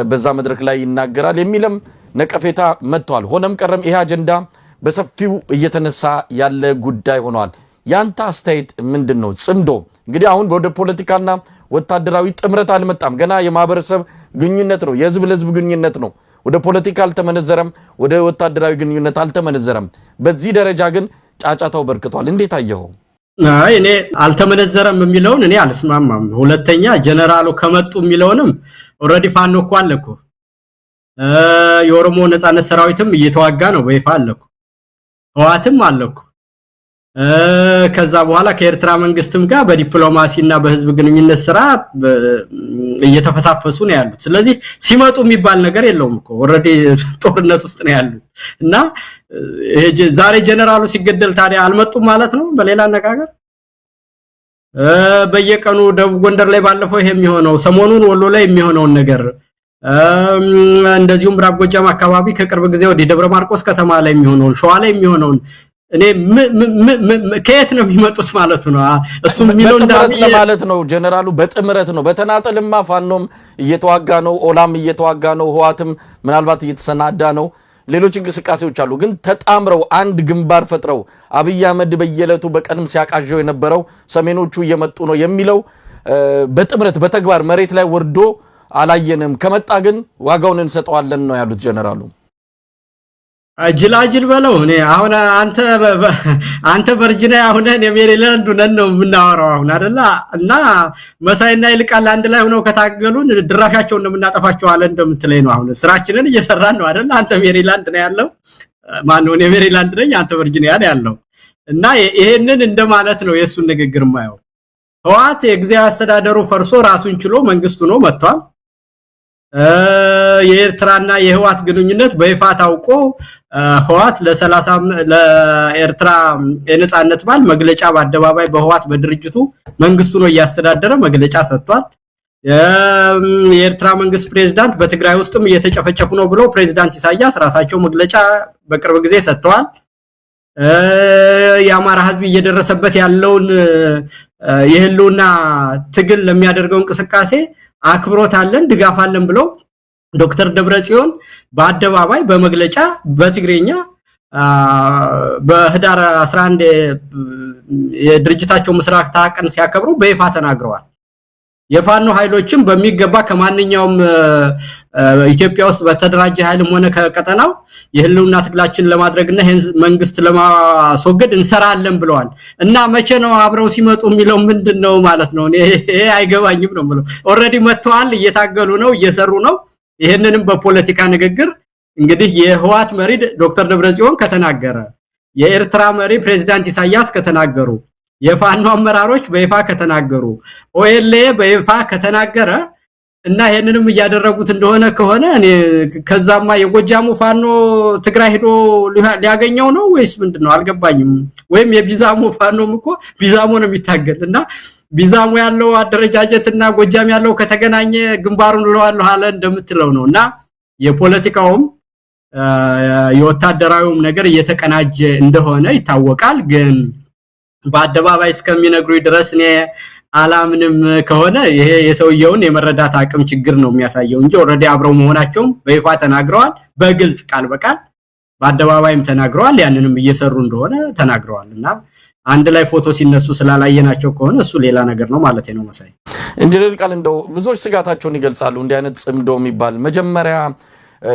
በዛ መድረክ ላይ ይናገራል የሚልም ነቀፌታ መጥቷል። ሆነም ቀረም ይሄ አጀንዳ በሰፊው እየተነሳ ያለ ጉዳይ ሆኗል። ያንተ አስተያየት ምንድነው? ጽምዶ እንግዲህ አሁን ወደ ፖለቲካና ወታደራዊ ጥምረት አልመጣም። ገና የማህበረሰብ ግንኙነት ነው፣ የህዝብ ለህዝብ ግንኙነት ነው። ወደ ፖለቲካ አልተመነዘረም፣ ወደ ወታደራዊ ግንኙነት አልተመነዘረም። በዚህ ደረጃ ግን ጫጫታው በርክቷል። እንዴት አየኸው? እኔ አልተመነዘረም የሚለውን እኔ አልስማማም። ሁለተኛ ጀነራሉ ከመጡ የሚለውንም ኦሬዲ ፋኖ እኮ አለኩ የኦሮሞ ነጻነት ሰራዊትም እየተዋጋ ነው በይፋ አለኩ ህዋትም አለኩ ከዛ በኋላ ከኤርትራ መንግስትም ጋር በዲፕሎማሲና በህዝብ ግንኙነት ስራ እየተፈሳፈሱ ነው ያሉት። ስለዚህ ሲመጡ የሚባል ነገር የለውም እኮ ኦሬዲ ጦርነት ውስጥ ነው ያሉት እና ዛሬ ጀነራሉ ሲገደል ታዲያ አልመጡም ማለት ነው። በሌላ አነጋገር በየቀኑ ደቡብ ጎንደር ላይ ባለፈው ይሄ የሚሆነው ሰሞኑን ወሎ ላይ የሚሆነውን ነገር እንደዚሁም ምዕራብ ጎጃም አካባቢ ከቅርብ ጊዜ ወደ ደብረ ማርቆስ ከተማ ላይ የሚሆነውን ሸዋ ላይ የሚሆነውን እኔ ከየት ነው የሚመጡት ማለት ነው? እሱም የሚለው እንዳለ ማለት ነው። ጀነራሉ በጥምረት ነው። በተናጠልማ ፋኖም እየተዋጋ ነው፣ ኦላም እየተዋጋ ነው፣ ህዋትም ምናልባት እየተሰናዳ ነው። ሌሎች እንቅስቃሴዎች አሉ። ግን ተጣምረው አንድ ግንባር ፈጥረው አብይ አህመድ በየለቱ በቀንም ሲያቃጀው የነበረው ሰሜኖቹ እየመጡ ነው የሚለው በጥምረት በተግባር መሬት ላይ ወርዶ አላየንም። ከመጣ ግን ዋጋውን እንሰጠዋለን ነው ያሉት ጀነራሉ። አጅላጅል በለው እኔ አሁን አንተ ቨርጂኒያ አሁን የሜሪላንድ ነው የምናወራው አሁን አይደለ? እና መሳይና ይልቃል አንድ ላይ ሆነው ከታገሉን ድራሻቸውን እንደምናጠፋቸው አለ እንደምትለይ ነው። አሁን ስራችንን እየሰራን ነው አይደለ? አንተ ሜሪላንድ ነው ያለው ማን ነው? ሜሪላንድ ነኝ አንተ ቨርጂኒያ ነው ያለው። እና ይሄንን እንደማለት ነው የሱን ንግግር ማየው። ህዋት የጊዜያዊ አስተዳደሩ ፈርሶ ራሱን ችሎ መንግስቱ ነው መጥቷል። የኤርትራና የህዋት ግንኙነት በይፋ ታውቆ ህዋት ለኤርትራ የነጻነት ባል መግለጫ በአደባባይ በህዋት በድርጅቱ መንግስቱ ነው ያስተዳደረ መግለጫ ሰጥቷል። የኤርትራ መንግስት ፕሬዝዳንት በትግራይ ውስጥም እየተጨፈጨፉ ነው ብለው ፕሬዝዳንት ኢሳያስ ራሳቸው መግለጫ በቅርብ ጊዜ ሰጥተዋል። የአማራ ህዝብ እየደረሰበት ያለውን የህልውና ትግል ለሚያደርገው እንቅስቃሴ አክብሮት አለን ድጋፍ አለን ብለው ዶክተር ደብረጽዮን በአደባባይ በመግለጫ በትግሬኛ በህዳር 11 የድርጅታቸው ምስራቅ ቀን ሲያከብሩ በይፋ ተናግረዋል። የፋኖ ኃይሎችም በሚገባ ከማንኛውም ኢትዮጵያ ውስጥ በተደራጀ ኃይልም ሆነ ከቀጠናው የህልውና ትግላችን ለማድረግና መንግስት ለማስወገድ እንሰራለን ብለዋል። እና መቼ ነው አብረው ሲመጡ የሚለው ምንድነው ማለት ነው? እኔ አይገባኝም ነው ማለት። ኦሬዲ መጥተዋል፣ እየታገሉ ነው፣ እየሰሩ ነው። ይሄንንም በፖለቲካ ንግግር እንግዲህ የህዋት መሪ ዶክተር ደብረጽዮን ከተናገረ፣ የኤርትራ መሪ ፕሬዝዳንት ኢሳያስ ከተናገሩ፣ የፋኖ አመራሮች በይፋ ከተናገሩ፣ ኦኤልኤ በይፋ ከተናገረ እና ይሄንንም ያደረጉት እንደሆነ ከሆነ እኔ ከዛማ የጎጃሙ ፋኖ ትግራይ ሄዶ ሊያገኘው ነው ወይስ ምንድነው አልገባኝም። ወይም የቢዛሙ ፋኖም እኮ ቢዛሙ ነው የሚታገልና ቢዛሙ ያለው አደረጃጀትና ጎጃም ያለው ከተገናኘ ግንባሩን ለዋለው አለ እንደምትለው ነውና የፖለቲካውም የወታደራዊውም ነገር እየተቀናጀ እንደሆነ ይታወቃል። ግን በአደባባይ እስከሚነግሩ ድረስ እኔ አላምንም ከሆነ ይሄ የሰውየውን የመረዳት አቅም ችግር ነው የሚያሳየው እንጂ ኦሬዲ አብረው መሆናቸው በይፋ ተናግረዋል። በግልጽ ቃል በቃል በአደባባይም ተናግረዋል። ያንንም እየሰሩ እንደሆነ ተናግረዋልና አንድ ላይ ፎቶ ሲነሱ ስላላየናቸው ከሆነ እሱ ሌላ ነገር ነው ማለት ነው። መሳይ እንግዲህ ቃል እንደው ብዙዎች ስጋታቸውን ይገልጻሉ። እንዲህ አይነት ጽምዶ የሚባል መጀመሪያ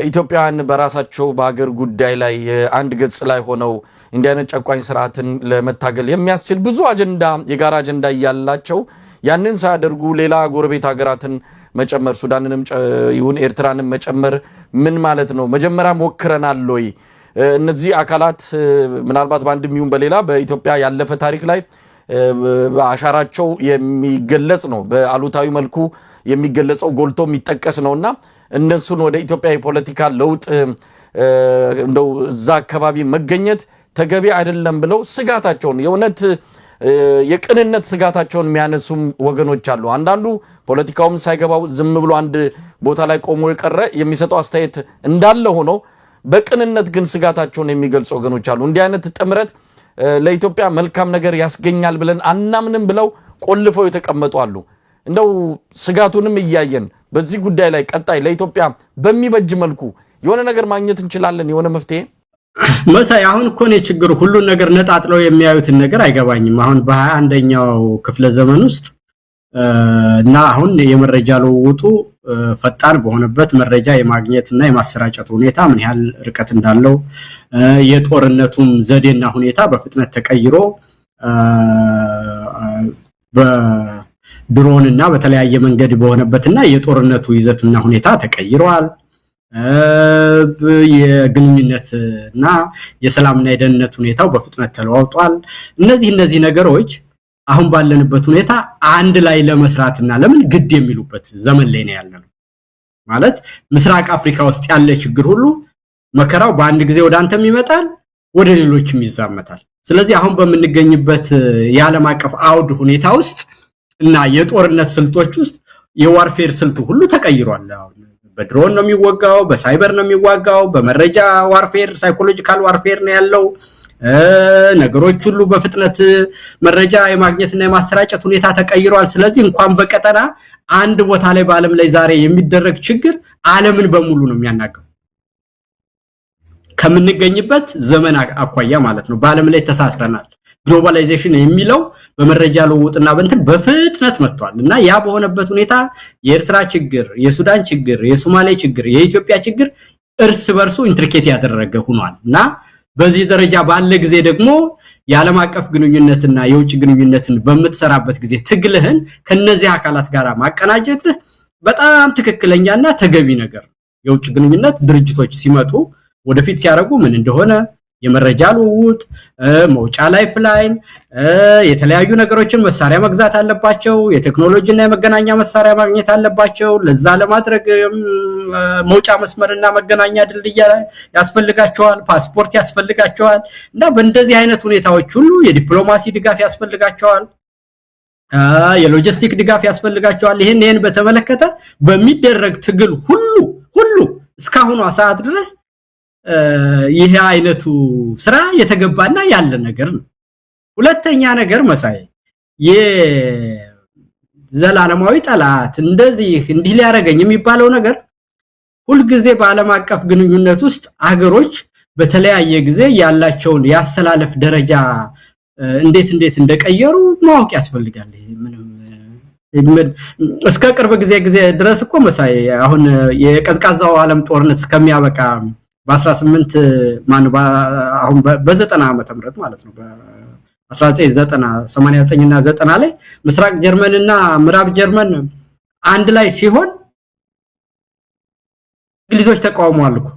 ኢትዮጵያን በራሳቸው በአገር ጉዳይ ላይ አንድ ገጽ ላይ ሆነው እንዲህ አይነት ጨቋኝ ስርዓትን ለመታገል የሚያስችል ብዙ አጀንዳ የጋራ አጀንዳ ያላቸው ያንን ሳያደርጉ ሌላ ጎረቤት ሀገራትን መጨመር ሱዳንንም ይሁን ኤርትራንም መጨመር ምን ማለት ነው? መጀመሪያ ሞክረናል ወይ? እነዚህ አካላት ምናልባት በአንድም ይሁን በሌላ በኢትዮጵያ ያለፈ ታሪክ ላይ አሻራቸው የሚገለጽ ነው፣ በአሉታዊ መልኩ የሚገለጸው ጎልቶ የሚጠቀስ ነውና እነሱን ወደ ኢትዮጵያ የፖለቲካ ለውጥ እንደው እዛ አካባቢ መገኘት ተገቢ አይደለም ብለው ስጋታቸውን የእውነት የቅንነት ስጋታቸውን የሚያነሱም ወገኖች አሉ። አንዳንዱ ፖለቲካውም ሳይገባው ዝም ብሎ አንድ ቦታ ላይ ቆሞ የቀረ የሚሰጠው አስተያየት እንዳለ ሆኖ በቅንነት ግን ስጋታቸውን የሚገልጹ ወገኖች አሉ። እንዲህ አይነት ጥምረት ለኢትዮጵያ መልካም ነገር ያስገኛል ብለን አናምንም ብለው ቆልፈው የተቀመጡ አሉ። እንደው ስጋቱንም እያየን በዚህ ጉዳይ ላይ ቀጣይ ለኢትዮጵያ በሚበጅ መልኩ የሆነ ነገር ማግኘት እንችላለን የሆነ መፍትሄ መሳይ አሁን እኮ ነው ችግሩ ሁሉ ነገር ነጣጥለው የሚያዩትን ነገር አይገባኝም አሁን በ21ኛው ክፍለ ዘመን ውስጥ እና አሁን የመረጃ ለውጡ ፈጣን በሆነበት መረጃ የማግኘትና የማሰራጨት ሁኔታ ምን ያህል ርቀት እንዳለው የጦርነቱም ዘዴና ሁኔታ በፍጥነት ተቀይሮ በድሮንና በተለያየ መንገድ በሆነበትና የጦርነቱ ይዘትና ሁኔታ ተቀይሯል የግንኙነትና የሰላምና የደህንነት ሁኔታው በፍጥነት ተለዋውጧል እነዚህ ነገሮች አሁን ባለንበት ሁኔታ አንድ ላይ ለመስራትና ለምን ግድ የሚሉበት ዘመን ላይ ነው ያለነው ማለት ምስራቅ አፍሪካ ውስጥ ያለ ችግር ሁሉ መከራው በአንድ ጊዜ ወደ አንተም ይመጣል ወደ ሌሎችም ይዛመታል ስለዚህ አሁን በመንገኝበት የዓለም አቀፍ አውድ ሁኔታ ውስጥ እና የጦርነት ስልቶች ውስጥ የዋርፌር ስልቱ ሁሉ ተቀይሯል በድሮን ነው የሚወጋው በሳይበር ነው የሚዋጋው በመረጃ ዋርፌር ሳይኮሎጂካል ዋርፌር ነው ያለው ነገሮች ሁሉ በፍጥነት መረጃ የማግኘትና የማሰራጨት ሁኔታ ተቀይሯል ስለዚህ እንኳን በቀጠና አንድ ቦታ ላይ በአለም ላይ ዛሬ የሚደረግ ችግር ዓለምን በሙሉ ነው የሚያናገው ከምንገኝበት ዘመን አኳያ ማለት ነው በአለም ላይ ተሳስረናል ግሎባላይዜሽን የሚለው በመረጃ ለውጥና በእንትን በፍጥነት መጥቷልና ያ በሆነበት ሁኔታ የኤርትራ ችግር የሱዳን ችግር የሶማሌ ችግር የኢትዮጵያ ችግር እርስ በርሱ ኢንትሪኬት ያደረገ ሆኗልና በዚህ ደረጃ ባለ ጊዜ ደግሞ የዓለም አቀፍ ግንኙነትና የውጭ ግንኙነትን በመትሰራበት ጊዜ ትግልህን ከነዚህ አካላት ጋር ማቀናጀት በጣም ትክክለኛና ተገቢ ነገር የውጭ ግንኙነት ድርጅቶች ሲመጡ ወደፊት ሲያረጉ ምን እንደሆነ የመረጃ ልውውጥ መውጫ ላይፍላይን የተለያዩ ነገሮችን መሳሪያ መግዛት አለባቸው የቴክኖሎጂና የመገናኛ መሳሪያ ማግኘት አለባቸው ለዛ ለማድረግ መውጫ መስመርና መገናኛ ድልድይ ያስፈልጋቸዋል ፓስፖርት ያስፈልጋቸዋል እና በእንደዚህ አይነት ሁኔታዎች ሁሉ የዲፕሎማሲ ድጋፍ ያስፈልጋቸዋል የሎጂስቲክ ድጋፍ ያስፈልጋቸዋል ይሄን በተመለከተ በሚደረግ ትግል ሁሉ እስካሁን ሰዓት ድረስ ይሄ አይነቱ ስራ የተገባና ያለ ነገር ነው ሁለተኛ ነገር መሳይ የዘላለማዊ ጠላት እንደዚህ እንዲህ ሊያረጋኝ የሚባለው ነገር ሁሉ ጊዜ በዓለም አቀፍ ግንኙነት ውስጥ አገሮች በተለያየ ጊዜ ያላቸውን ያሰላለፍ ደረጃ እንዴት እንደቀየሩ ማወቅ ያስፈልጋል ምንም እስከ ቅርብ ጊዜ ድረስ እኮ መሳይ አሁን የቀዝቃዛው ዓለም ጦርነት እስከሚያበቃ በ18 አሁን በ90 ዓመተ ምህረት ማለት ነው በ1990 89 እና 90 ላይ ምስራቅ ጀርመንና ምዕራብ ጀርመን አንድ ላይ ሲሆን እንግሊዞች ተቃውመዋል እኮ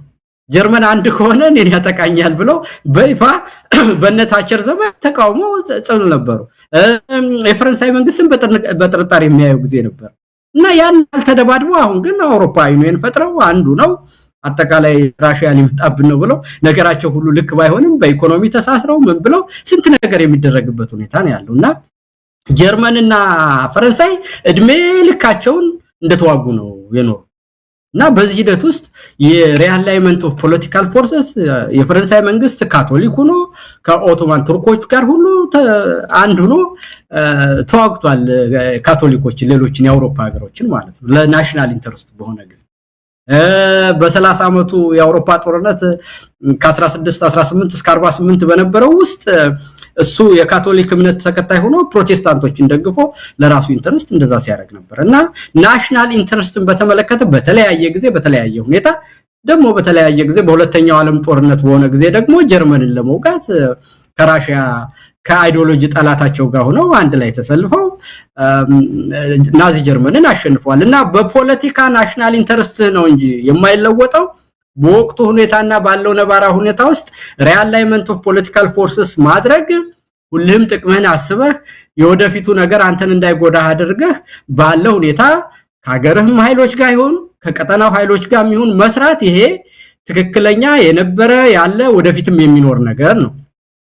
ጀርመን አንድ ከሆነ እኔን ያጠቃኛል ብለው በይፋ በነታቸር ዘመን ተቃውሞ ጽኑ ነበሩ የፈረንሳይ መንግስትን በጥርጣሬ የሚያየው ጊዜ ነበር እና ያን አልተደባድቦ አሁን ግን አውሮፓ ዩኒየን ፈጥረው አንዱ ነው አጠቃላይ ራሺያ ሊመጣብን ነው ብለው ነገራቸው ሁሉ ልክ ባይሆንም በኢኮኖሚ ተሳስረው ምን ብለው ስንት ነገር የሚደረግበት ሁኔታ ነው ያለውና ጀርመንና ፈረንሳይ እድሜ ልካቸውን እንደተዋጉ ነው የኖሩ እና በዚህ ሂደት ውስጥ የሪአላይመንት ኦፍ ፖለቲካል ፎርሰስ የፈረንሳይ መንግስት ካቶሊክ ሆኖ ከኦቶማን ቱርኮች ጋር ሁሉ አንድ ሆኖ ተዋግቷል ካቶሊኮች ሌሎችን የአውሮፓ ሀገሮችን ማለት ነው ለናሽናል ኢንተረስት በሆነ ጊዜ በ30 አመቱ የአውሮፓ ጦርነት ከ16 18 እስከ 48 በነበረው ውስጥ እሱ የካቶሊክ እምነት ተከታይ ሆኖ ፕሮቴስታንቶችን ደግፎ ለራሱ ኢንተረስት እንደዛ ሲያደርግ ነበርና ናሽናል ኢንተረስትን በተመለከተ በተለያየ ጊዜ በተለያየ ሁኔታ ደግሞ በተለያየ ጊዜ በሁለተኛው ዓለም ጦርነት በሆነ ጊዜ ደግሞ ጀርመንን ለመውጋት ከራሺያ ከአይዲዮሎጂ ጠላታቸው ጋር ሆነው አንድ ላይ ተሰልፈው ናዚ ጀርመንን አሸንፈዋልና በፖለቲካ ናሽናል ኢንተረስት ነው እንጂ የማይለወጠው በወቅቱ ሁኔታና ባለው ነባራ ሁኔታ ውስጥ ሪአላይመንት ኦፍ ፖለቲካል ፎርሰስ ማድረግ ሁሉም ጥቅምህን አስበህ የወደፊቱ ነገር አንተን እንዳይጎዳ አድርገህ ባለው ሁኔታ ከሀገርህም ኃይሎች ጋር ይሁን ከቀጠናው ኃይሎች ጋር የሚሆን መስራት ይሄ ትክክለኛ የነበረ ያለ ወደፊትም የሚኖር ነገር ነው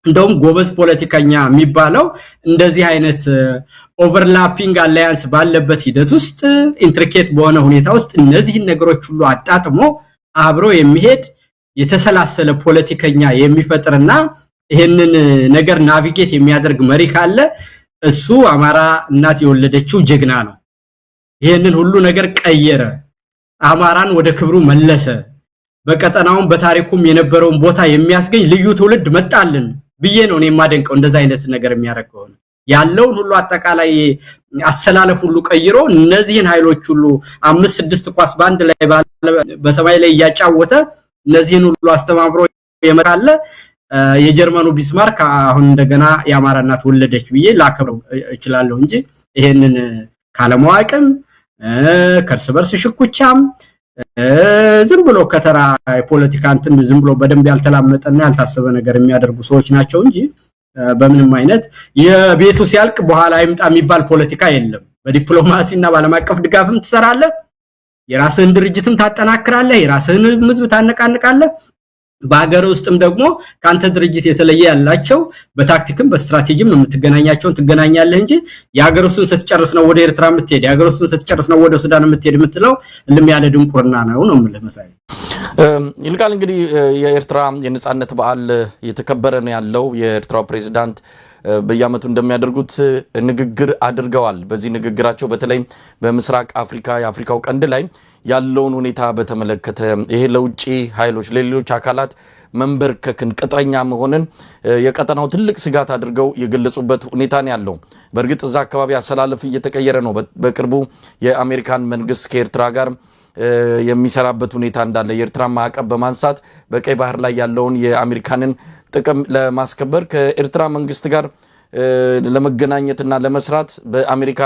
እንደውም ጎበዝ ፖለቲከኛ የሚባለው እንደዚህ አይነት ኦቨርላፒንግ አላያንስ ባለበት ሂደት ውስጥ ኢንትሪኬት በሆነ ሁኔታ ውስጥ እነዚህ ነገሮች ሁሉ አጣጥሞ አብሮ የሚሄድ የተሰላሰለ ፖለቲከኛ የሚፈጥርና ይሄንን ነገር ናቪጌት የሚያደርግ መሪ ካለ እሱ አማራ እናት የወለደችው ጀግና ነው ይሄንን ሁሉ ነገር ቀየረ አማራን ወደ ክብሩ መለሰ በቀጠናውን በታሪኩም የነበረውን ቦታ የሚያስገኝ ልዩ ትውልድ መጣልን ብዬ ነው እኔ ማደንቀው እንደዛ አይነት ነገር የሚያረጋው ያለውን ሁሉ አጠቃላይ አሰላለፍ ሁሉ ቀይሮ እነዚህን ኃይሎች ሁሉ 5-6 ኳስ ባንድ ላይ በሰማይ ላይ ያጫወተ እነዚህን ሁሉ አስተማምሮ የመራለ የጀርመኑ ቢስማርክ አሁን እንደገና የአማራ እናት ወለደች ብዬ ላከብረው እችላለሁ እንጂ ይሄንን ካለማዋቅም ከርስ በርስ ሽኩቻም ዝም ብሎ ከተራ ፖለቲካ እንትን ዝም ብሎ በደንብ ያልተላመጠና ያልታሰበ ነገር የሚያደርጉ ሰዎች ናቸው እንጂ በምንም አይነት የቤቱ ሲያልቅ በኋላ አይምጣ የሚባል ፖለቲካ የለም በዲፕሎማሲና ባለም አቀፍ ድጋፍም ትሰራለህ የራስህን ድርጅትም ታጠናክራለህ የራስህን ህዝብ ታነቃንቃለህ በአገር ውስጥም ደግሞ ካንተ ድርጅት የተለየ ያላቸው በታክቲክም በስትራቴጂም የምትገናኛቸውን ትገናኛለህ እንጂ የአገር ውስጥን ስትጨርስ ነው ወደ ኤርትራ የምትሄድ የአገር ውስጥን ስትጨርስ ነው ወደ ሱዳን የምትሄድ የምትለው እልም ያለ ድንቁርና ነው የምልህ መሳይ ይልቃል እንግዲህ የኤርትራ የነጻነት በዓል እየተከበረ ነው ያለው የኤርትራው ፕሬዝዳንት በየአመቱ እንደሚያደርጉት ንግግር አድርገዋል በዚህ ንግግራቸው በተለይ በምስራቅ አፍሪካ የአፍሪካው ቀንድ ላይ ያለውን ሁኔታ በተመለከተ ይሄ ለውጪ ኃይሎች ለሌሎች አካላት መንበርከክን ቅጥረኛ መሆንን የቀጠናው ትልቅ ስጋት አድርገው የገለጹበት ሁኔታ ነው ያለው በእርግጥ እዛ አካባቢ አሰላለፍ እየተቀየረ ነው በቅርቡ የአሜሪካን መንግስት ከኤርትራ ጋር የሚሰራበት ሁኔታ እንዳለ የኤርትራ ማዕቀብ በማንሳት በቀይ ባህር ላይ ያለውን የአሜሪካንን ጥቅም ለማስከበር ከኤርትራ መንግስት ጋር ለመገናኘትና ለመስራት በአሜሪካ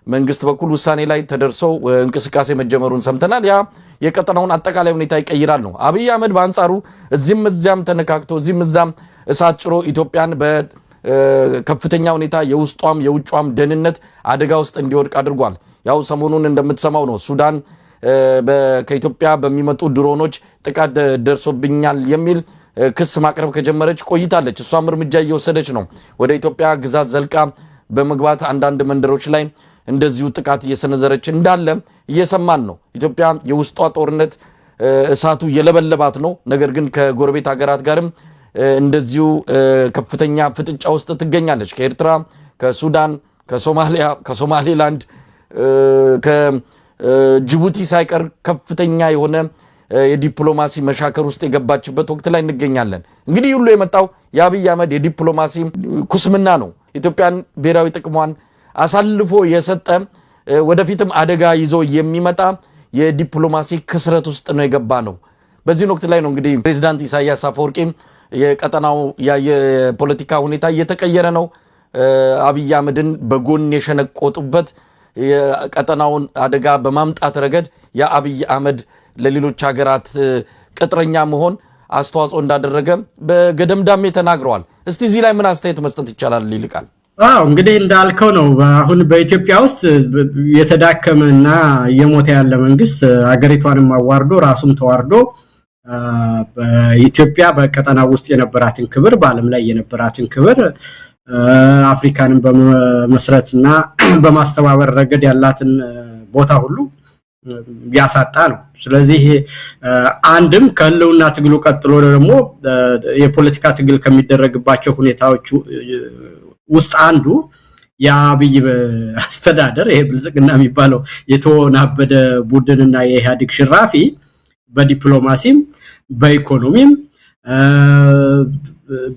መንግስት በኩል ውሳኔ ላይ ተደርሶ እንቅስቃሴ መጀመሩን ሰምተናል ያ የቀጠናውን አጠቃላይ ሁኔታ ይቀይራል ነው አብይ አህመድ በአንጻሩ እዚህም እዚያም ተነካክቶ እዚህም እዛም እሳት ጭሮ ኢትዮጵያን በከፍተኛ ሁኔታ የውስጧም የውጯም ደህንነት አደጋ ውስጥ እንዲወድቅ አድርጓል ያው ሰሞኑን እንደምትሰማው ነው ሱዳን ከኢትዮጵያ በሚመጡ ድሮኖች ጥቃት ደርሶብኛል የሚል ክስ ማቅረብ ከጀመረች ቆይታለች እሷም እርምጃ እየወሰደች ነው ወደ ኢትዮጵያ ግዛት ዘልቃ በመግባት አንዳንድ መንደሮች ላይ እንደዚሁ ጥቃት እየሰነዘረች እንዳለ እየሰማን ነው ኢትዮጵያ የውስጧ ጦርነት እሳቱ የለበለባት ነው ነገር ግን ከጎረቤት ሀገራት ጋርም እንደዚሁ ከፍተኛ ፍጥጫ ውስጥ ትገኛለች ከኤርትራ ከሱዳን ከሶማሊያ ከሶማሊላንድ ከጅቡቲ ሳይቀር ከፍተኛ የሆነ የዲፕሎማሲ መሻከር ውስጥ የገባችበት ወቅት ላይ እንገኛለን እንግዲህ ሁሉ የመጣው የአብይ አህመድ የዲፕሎማሲ ኩስምና ነው ኢትዮጵያን ብሔራዊ ጥቅሟን አሳልፎ የሰጠ ወደፊትም አደጋ ይዞ የሚመጣ የዲፕሎማሲ ክስረት ውስጥ ነው የገባ ነው በዚህ ወቅት ላይ ነው እንግዲህ ፕሬዝዳንት ኢሳያስ አፈወርቂ የቀጠናው የፖለቲካ ሁኔታ እየተቀየረ ነው አብይ አህመድን በጎን የሸነቆጡበት የቀጠናውን አደጋ በማምጣት ረገድ የአብይ አህመድ ለሌሎች ሀገራት ቅጥረኛ መሆን አስተዋጽኦ እንዳደረገ በገደምዳሜ ተናግረዋል እስቲ እዚህ ላይ ምን አስተያየት መስጠት ይቻላል ይልቃል እንግዲህ እንዳልከው ነው አሁን በኢትዮጵያ ውስጥ የተዳከመና የሞተ ያለ መንግስት አገሪቷንም አዋርዶ ራሱም ተዋርዶ በኢትዮጵያ በቀጠና ውስጥ የነበራትን ክብር በአለም ላይ የነበራትን ክብር አፍሪካንን በመስረትና በማስተባበር ረገድ ያላትን ቦታ ሁሉ ያሳጣ ነው ስለዚህ አንድም ከህልውና ትግሉ ቀጥሎ ደግሞ የፖለቲካ ትግል ከሚደረግባቸው ሁኔታዎች ውስጥ አንዱ የአብይ አስተዳደር ይሄ ብልጽግና የሚባለው የተወናበደ ቡድንና የኢህአዴግ ሽራፊ በዲፕሎማሲም በኢኮኖሚም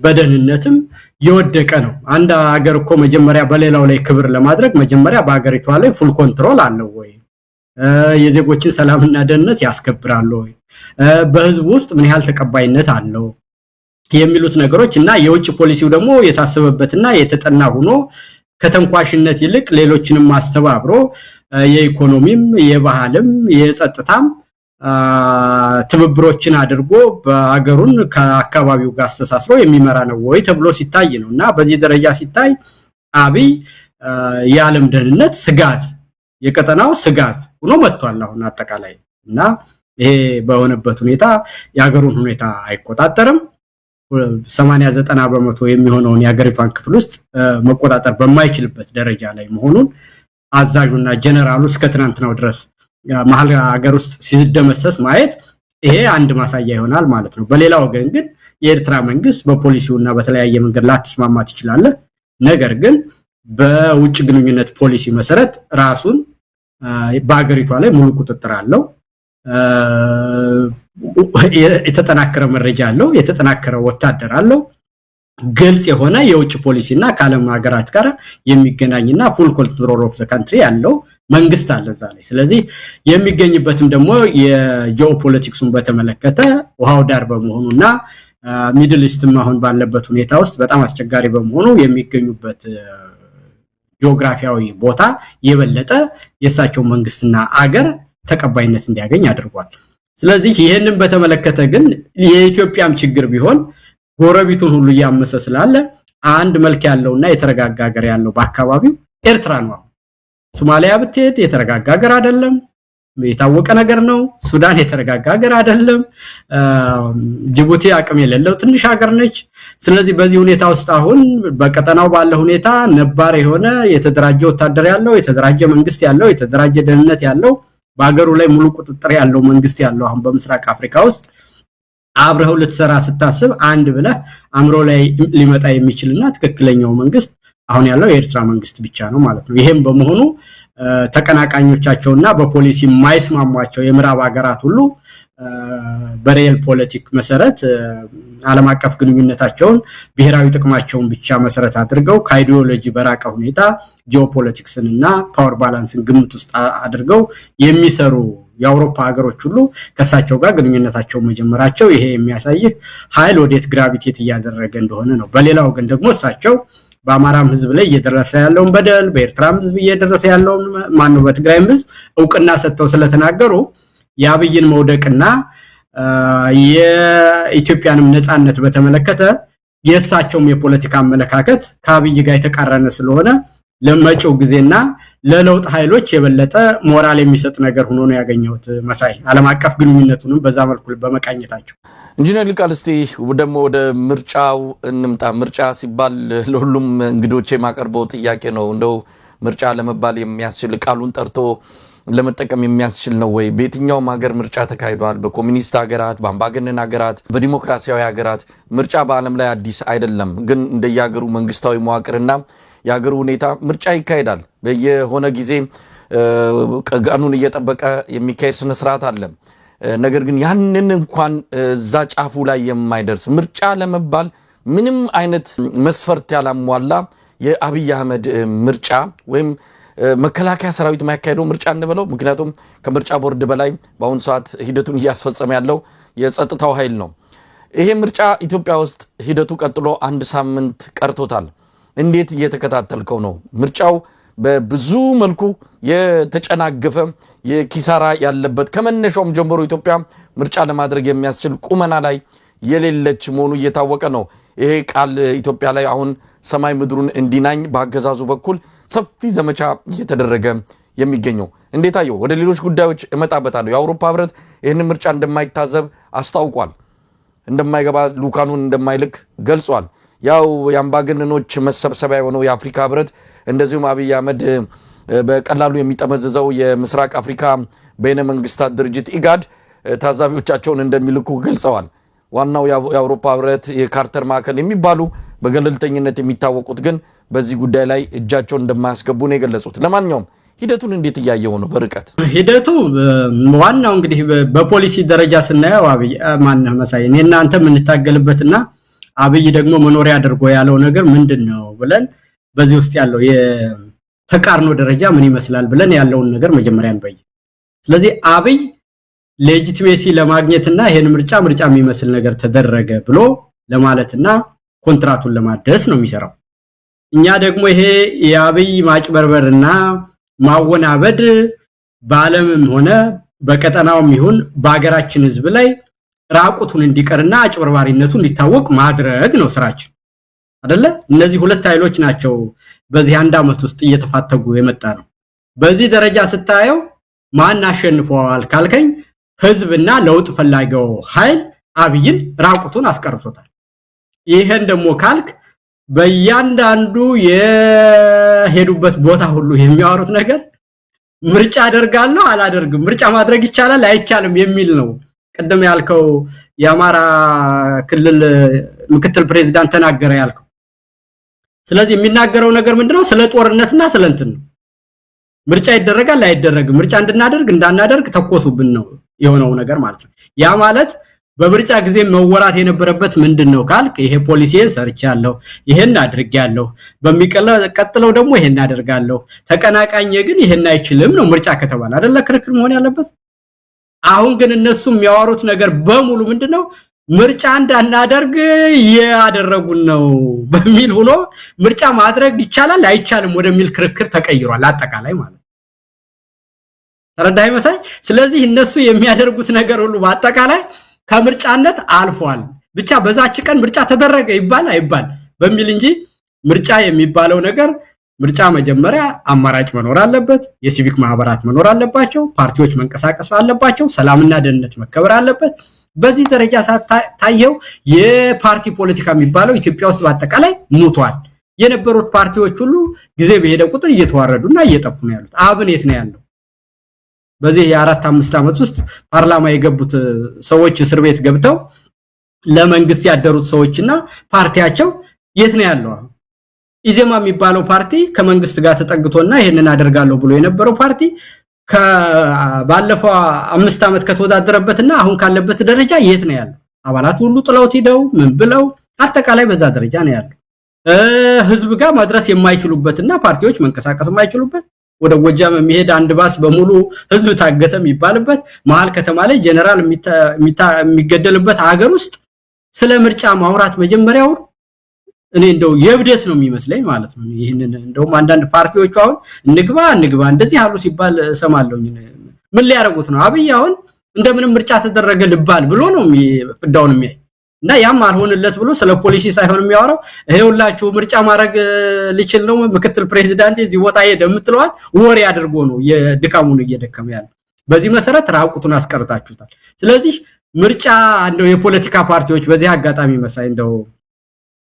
በደህንነትም የወደቀ ነው አንድ ሀገር እኮ መጀመሪያ በሌላው ላይ ክብር ለማድረግ መጀመሪያ በአገሪቷ ላይ ፉል ኮንትሮል አለው ወይ የዜጎችን ሰላምና ደህንነት ያስከብራል ወይ በህዝብ ውስጥ ምን ያህል ተቀባይነት አለው የሚሉት ነገሮች እና የውጭ ፖሊሲው ደግሞ የታሰበበትና የተጠና ሆኖ ከተንኳሽነት ይልቅ ሌሎችንም ማስተባብሮ የኢኮኖሚም የባህልም የጸጥታም ትብብሮችን አድርጎ በአገሩን ከአካባቢው ጋር አስተሳስሮ የሚመራ ነው ወይ ተብሎ ሲታይ ነውና በዚህ ደረጃ ሲታይ አብይ የዓለም ደህንነት ስጋት የቀጠናው ስጋት ሆኖ መጥቷል አሁን አጠቃላይ እና ይሄ በሆነበት ሁኔታ የአገሩን ሁኔታ አይቆጣጠርም 80-90% የሚሆነውን የአገሪቷን ክፍል ውስጥ መቆጣጠር በማይችልበት ደረጃ ላይ መሆኑን አዛዡና ጀነራሉ እስከ ትናንትናው ድረስ መሃል ሀገር ውስጥ ሲደመሰስ ማየት ይሄ አንድ ማሳያ ይሆናል ማለት ነው በሌላ ወገን ግን የኤርትራ መንግስት በፖሊሲውና በተለያየ መንገድ ላትስማማት ይችላል ነገር ግን በውጭ ግንኙነት ፖሊሲ መሰረት ራሱን በአገሪቷ ላይ ሙሉ ቁጥጥር አለው የተጠናከረ መረጃ አለው የተጠናከረ ወታደር አለው ግልጽ የሆነ የውጭ ፖሊሲና ከዓለም ሀገራት ጋር የሚገናኝና ፉል ኮንትሮል ኦፍ ዘ ካንትሪ ያለው መንግስት አለ እዛ ላይ ስለዚህ የሚገኝበትም ደግሞ የጂኦፖለቲክሱን በተመለከተ ውሃው ዳር በመሆኑና ሚድል ኢስትም አሁን ባለበት ሁኔታ ውስጥ በጣም አስቸጋሪ በመሆኑ የሚገኙበት ጂኦግራፊያዊ ቦታ የበለጠ የሳቸው መንግስትና አገር ተቀባይነት እንዲያገኝ አድርጓል ስለዚህ ይሄንን በተመለከተ ግን የኢትዮጵያም ችግር ቢሆን ጎረቤቱን ሁሉ ያመሰ ስላለ አንድ መልክ ያለውና የተረጋጋ ሀገር ያለው በአካባቢው ኤርትራ ነው ሶማሊያ ብትሄድ የተረጋጋ ሀገር አይደለም የታወቀ ነገር ነው ሱዳን የተረጋጋ ሀገር አይደለም ጅቡቲ አቅም የሌለው ትንሽ ሀገር ነች ስለዚህ በዚህ ሁኔታ ውስጥ አሁን በቀጠናው ባለ ሁኔታ ነባር የሆነ የተደራጀ ወታደር ያለው የተደራጀ መንግስት ያለው የተደራጀ ደህንነት ያለው በአገሩ ላይ ሙሉ ቁጥጥር ያለው መንግስት ያለው አሁን በምስራቅ አፍሪካ ውስጥ አብረው ልትሰራ ስታስብ አንድ ብለ አምሮ ላይ ሊመጣ የሚችልና ትክክለኛው መንግስት አሁን ያለው የኤርትራ መንግስት ብቻ ነው ማለት ነው ይሄም በመሆኑ ተቀናቃኞቻቸውና በፖሊሲ ማይስማማቸው የምዕራብ ሀገራት ሁሉ በሪል ፖለቲክ መሰረት ዓለም አቀፍ ግንኙነታቸውን ብሔራዊ ጥቅማቸውን ብቻ መሰረት አድርገው ከአይዲዮሎጂ በራቀ ሁኔታ ጂኦፖለቲክስንና ፓወር ባላንስን ግምት ውስጥ አድርገው የሚሰሩ የአውሮፓ ሀገሮች ሁሉ ከሳቸው ጋር ግንኙነታቸው መጀመራቸው ይሄ የሚያሳየው ኃይል ወዴት ግራቪቴት እያደረገ እንደሆነ ነው በሌላው ግን ደግሞ እሳቸው በአማራም ህዝብ ላይ እየደረሰ ያለውን በደል በኤርትራም ህዝብ እየደረሰ ያለውን ማነው በትግራይም ህዝብ እውቅና ሰጥተው ስለተናገሩ ያብይን መውደቅና የኢትዮጵያንም ነጻነት በተመለከተ የሳቸውም የፖለቲካ አመለካከት ከአብይ ጋር የተቃረነ ስለሆነ ለመጪው ጊዜና ለለውጥ ኃይሎች የበለጠ ሞራል የሚሰጥ ነገር ሆኖ ነው ያገኘሁት መሳይ ዓለም አቀፍ ግንኙነቱንም በዛ መልኩ በመቃኘታቸው ኢንጂነር ይልቃል እስቲ ደግሞ ወደ ምርጫው እንምጣ ምርጫ ሲባል ለሁሉም እንግዶቼ ማቀርበው ጥያቄ ነው እንደው ምርጫ ለመባል የሚያስችል ቃሉን ጠርቶ ለመጠቀም የሚያስችል ነው ወይ በየትኛውም ሀገር ምርጫ ተካሂዷል በኮሙኒስት ሀገራት በአምባገነን ሀገራት በዲሞክራሲያዊ ሀገራት ምርጫ በአለም ላይ አዲስ አይደለም ግን እንደየሀገሩ መንግስታዊ መዋቅርና የሀገሩ ሁኔታ ምርጫ ይካሄዳል በየሆነ ጊዜ ቀኑን እየጠበቀ የሚካሄድ ስነ ስርዓት አለ ነገር ግን ያንን እንኳን እዛ ጫፉ ላይ የማይደርስ ምርጫ ለመባል ምንም አይነት መስፈርት ያላሟላ የአብይ አህመድ ምርጫ ወይም መከላከያ ሰራዊት ማያካሄደው ምርጫ እንበለው ምክንያቱም ከምርጫ ቦርድ በላይ በአሁን ሰዓት ሂደቱን እያስፈጸመ ያለው የጸጥታው ኃይል ነው ይሄ ምርጫ ኢትዮጵያ ውስጥ ሂደቱ ቀጥሎ አንድ ሳምንት ቀርቶታል እንዴት እየተከታተልከው ነው ምርጫው በብዙ መልኩ የተጨናገፈ የኪሳራ ያለበት ከመነሻውም ጀምሮ ኢትዮጵያ ምርጫ ለማድረግ የሚያስችል ቁመና ላይ የሌለች መሆኑ እየታወቀ ነው ይሄ ቃል ኢትዮጵያ ላይ አሁን ሰማይ ምድሩን እንዲናኝ በአገዛዙ በኩል ሰፊ ዘመቻ እየተደረገ የሚገኘው እንዴት አየው ወደ ሌሎች ጉዳዮች እመጣበታለሁ የአውሮፓ ህብረት ይሄን ምርጫ እንደማይታዘብ አስታውቋል እንደማይገባ ሉካኑን እንደማይልክ ገልጿል ያው የአምባገነኖች መሰብሰቢያ የሆነው የአፍሪካ ህብረት እንደዚሁም አብይ አህመድ በቀላሉ የሚጠመዘዘው የምስራቅ አፍሪካ በይነ መንግስታት ድርጅት ኢጋድ ታዛቢዎቻቸውን እንደሚልኩ ገልጸዋል ዋናው የአውሮፓ ህብረት የካርተር ማዕከል የሚባሉ በገለልተኝነት የሚታወቁት ግን በዚህ ጉዳይ ላይ እጃቸውን እንደማያስገቡ ነው የገለጹት ለማንኛውም ሂደቱን እንዴት ያያየው ነው በርቀት ሂደቱ ዋናው እንግዲህ በፖሊሲ ደረጃ ስናየው አብይ ማንነ መሳይ እኔና አንተ የምንታገልበትና አብይ ደግሞ መኖሪያ አድርጎ ያለው ነገር ምንድነው ብለን በዚህ ውስጥ ያለው የተቃርኖ ደረጃ ምን ይመስላል ብለን ያለውን ነገር መጀመሪያ እንበይ ስለዚህ አብይ ሌጂቲሜሲ ለማግኘትና ይሄን ምርጫ የሚመስል ነገር ተደረገ ብሎ ለማለትና ኮንትራቱን ለማደስ ነው የሚሰራው እኛ ደግሞ ይሄ የአብይ ማጭበርበርና ማወናበድ በአለምም ሆነ በቀጠናውም ይሁን በአገራችን ህዝብ ላይ ራቁቱን እንዲቀርና አጭበርባሪነቱ እንዲታወቅ ማድረግ ነው ስራችን አይደለ እነዚህ ሁለት ኃይሎች ናቸው በዚህ አንድ አመት ውስጥ እየተፋተጉ የመጣ ነው በዚህ ደረጃ ስታየው ማን አሸንፈዋል ካልከኝ ህዝብና ለውጥ ፈላጊው ኃይል አብይን ራቁቱን አስቀርጾታል ይሄን ደግሞ ካልክ በእያንዳንዱ የሄዱበት ቦታ ሁሉ የሚያወሩት ነገር ምርጫ አደርጋለሁ አላደርግም ምርጫ ማድረግ ይቻላል አይቻልም የሚል ነው ቀደም ያልከው የአማራ ክልል ምክትል ፕሬዝዳንት ተናገረ ያልከው ስለዚህ የሚናገረው ነገር ምንድነው ስለ ጦርነትና ስለ እንትን ምርጫ ይደረጋል አይደረግም ምርጫ እንድናደርግ እንዳናደርግ ተቆሱብን ነው የሆነው ነገር ማለት ነው ያ ማለት በምርጫ ጊዜ መወራት የነበረበት ምንድነው ካልክ ይሄ ፖሊሲን ሰርቻለሁ ይሄን አድርጌያለሁ በሚቀጥለው ደግሞ ይሄን አደርጋለሁ ተቀናቃኝ ግን ይሄን አይችልም ነው ምርጫ ከተባለ አይደለ ክርክር መሆን ያለበት አሁን ግን እነሱ የሚያወሩት ነገር በሙሉ ምንድነው ምርጫ እንዳናደርግ ያደረጉን ነው በሚል ሆኖ ምርጫ ማድረግ ይቻላል አይቻልም ወደሚል ክርክር ተቀይሯል አጠቃላይ ማለት ተረዳይ መሳይ ስለዚህ እነሱ የሚያደርጉት ነገር ሁሉ በአጠቃላይ ከምርጫነት አልፏል ብቻ በዛች ቀን ምርጫ ተደረገ ይባል አይባል በሚል እንጂ ምርጫ የሚባለው ነገር ምርጫ መጀመሪያ አማራጭ መኖር አለበት የሲቪክ ማህበራት መኖር አለባቸው ፓርቲዎች መንቀሳቀስ አለባቸው ሰላምና ደህንነት መከበር አለበት በዚህ ደረጃ ታየው የፓርቲ ፖለቲካ የሚባለው ኢትዮጵያ ውስጥ በአጠቃላይ ሙቷል የነበሩት ፓርቲዎች ሁሉ ጊዜ በሄደ ቁጥር እየተዋረዱና እየጠፉ ነው ያሉት አብን የት ነው ያለው በዚህ የ4-5 አመት ውስጥ ፓርላማ የገቡት ሰዎች እስር ቤት ገብተው ለመንግስት ያደሩት ሰዎችና ፓርቲያቸው የት ነው ያለው ኢዜማ የሚባለው ፓርቲ ከመንግስት ጋር ተጠግቶና ይሄንን አደርጋለሁ ብሎ የነበረው ፓርቲ ከባለፈው 5 አመት ከተወዳደረበትና አሁን ካለበት ደረጃ የት ነው ያለው አባላት ሁሉ ጥለውት ሄደው ምን ብለው አጠቃላይ በዛ ደረጃ ነው ያለው ህዝብ ጋር ማድረስ የማይችሉበትና ፓርቲዎች መንቀሳቀስ የማይችሉበት ወደ ጎጃም የሚሄድ አንድ ባስ በሙሉ ህዝብ ታገተም ይባልበት መሃል ከተማ ላይ ጀነራል የሚገደልበት ሀገር ውስጥ ስለ ምርጫ ማውራት መጀመሪያው እኔ እንደው የብደት ነው የሚመስለኝ ማለት ነው ይሄንን እንደውም አንዳንድ ፓርቲዎች አሁን እንግባ እንደዚህ አሉ ሲባል ሰማለሁ ምን ሊያረጉት ነው አብይ አሁን እንደምንም ምርጫ ተደረገ ልባል ብሎ ነው ፍዳውን የሚያይ እና ያም አልሆንለት ብሎ ስለ ፖሊሲ ሳይሆን የሚያወራው ይሄውላችሁ ምርጫ ማድረግ ሊችል ነው ምክትል ፕሬዝዳንት እዚህ ወጣ የደምትለዋል ወሬ አድርጎ ነው የድካሙን እየደከመ ያለ በዚህ መሰረት ራቁቱን አስቀርታችሁታል ስለዚህ ምርጫ እንደው የፖለቲካ ፓርቲዎች በዚህ አጋጣሚ መሳይ እንደው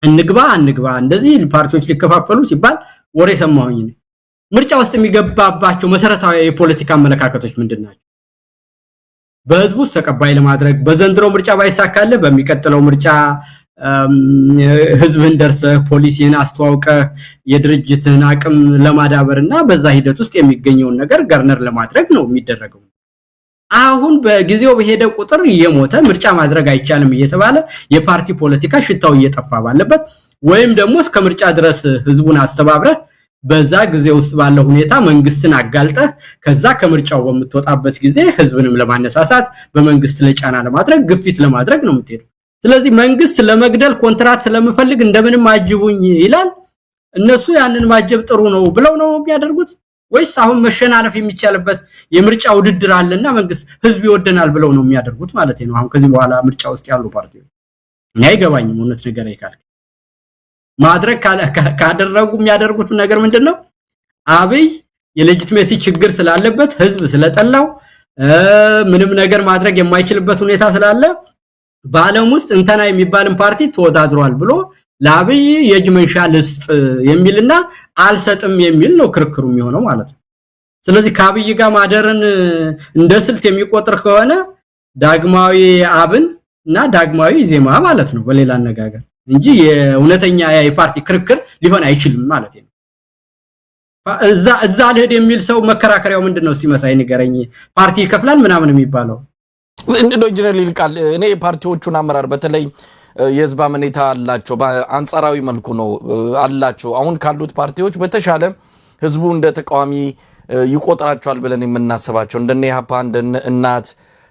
እንግባ እንደዚህ ፓርቲዎች ሊከፋፈሉ ሲባል ወሬ ሰማሁኝ ምርጫ ውስጥ የሚገባባቸው መሰረታዊ የፖለቲካ አመለካከቶች ምንድናቸው በህዝብ ውስጥ ተቀባይ ለማድረግ በዘንድሮ ምርጫ ባይሳካለ በሚቀጥለው ምርጫ ህዝብን ደርሰ ፖሊሲን አስተዋውቀ የድርጅትን አቅም ለማዳበርና በዛ ሂደት ውስጥ የሚገኘውን ነገር ገርነር ለማድረግ ነው የሚደረገው አሁን በጊዜው በሄደ ቁጥር እየሞተ ምርጫ ማድረግ አይቻልም እየተባለ የፓርቲ ፖለቲካ ሽታው እየጠፋ ባለበት ወይም ደግሞ እስከ ምርጫ ድረስ ህዝቡን አስተባብረ በዛ ጊዜ ውስጥ ባለው ሁኔታ መንግስትን አጋልጠ ከዛ ከምርጫው በመተወጣበት ጊዜ ህዝብንም ለማነሳሳት በመንግስት ላይ ጫና ለማድረግ ግፊት ለማድረግ ነው የምትሄደው ስለዚህ መንግስት ለመግደል ኮንትራክት ስለምፈልግ እንደምንም አጅቡኝ ይላል እነሱ ያንን ማጀብ ጥሩ ነው ብለው ነው የሚያደርጉት ወይስ አሁን መሸናነፍ የሚቻልበት የምርጫ ውድድር አለና መንግስት ህዝብ ይወደናል ብለው ነው የሚያደርጉት ማለት ነው አሁን ከዚህ በኋላ ምርጫ ውስጥ ያሉ ፓርቲዎች አይገባኝም እውነት ነገር አይካል ማድረግ ካደረጉ የሚያደርጉት ነገር ምንድነው አብይ የሌጂቲሜሲ ችግር ስላለበት ህዝብ ስለጠላው ምንም ነገር ማድረግ የማይችልበት ሁኔታ ስላለ በአለም ውስጥ እንተና የሚባልን ፓርቲ ተወዳድሯል ብሎ ለአብይ የጅመንሻ ልስጥ የሚልና አልሰጥም የሚል ነው ክርክሩ የሚሆነው ማለት ነው ስለዚህ ከአብይ ጋር ማደረን እንደ ስልት የሚቆጥር ከሆነ ዳግማዊ አብን እና ዳግማዊ ዜማ ማለት ነው በሌላ አነጋገር እንጂ የእውነተኛ የፓርቲ ክርክር ሊሆን አይችልም ማለት ነው እዛ ለሄድ የሚል ሰው መከራከሪያው ምንድነው እስቲ መሳይ ንገረኝ ፓርቲ ይከፍላል ምናምን የሚባለው እንደው ጀነራል ይልቃል እኔ ፓርቲዎቹን አመራር በተለይ የህዝብ አመኔታ አላቸው በአንጻራዊ መልኩ ነው አላቸው አሁን ካሉት ፓርቲዎች በተሻለ ህዝቡ እንደ ተቃዋሚ ይቆጥራቸዋል ብለን የምናስባቸው እንደነ ያፓ እንደነ እናት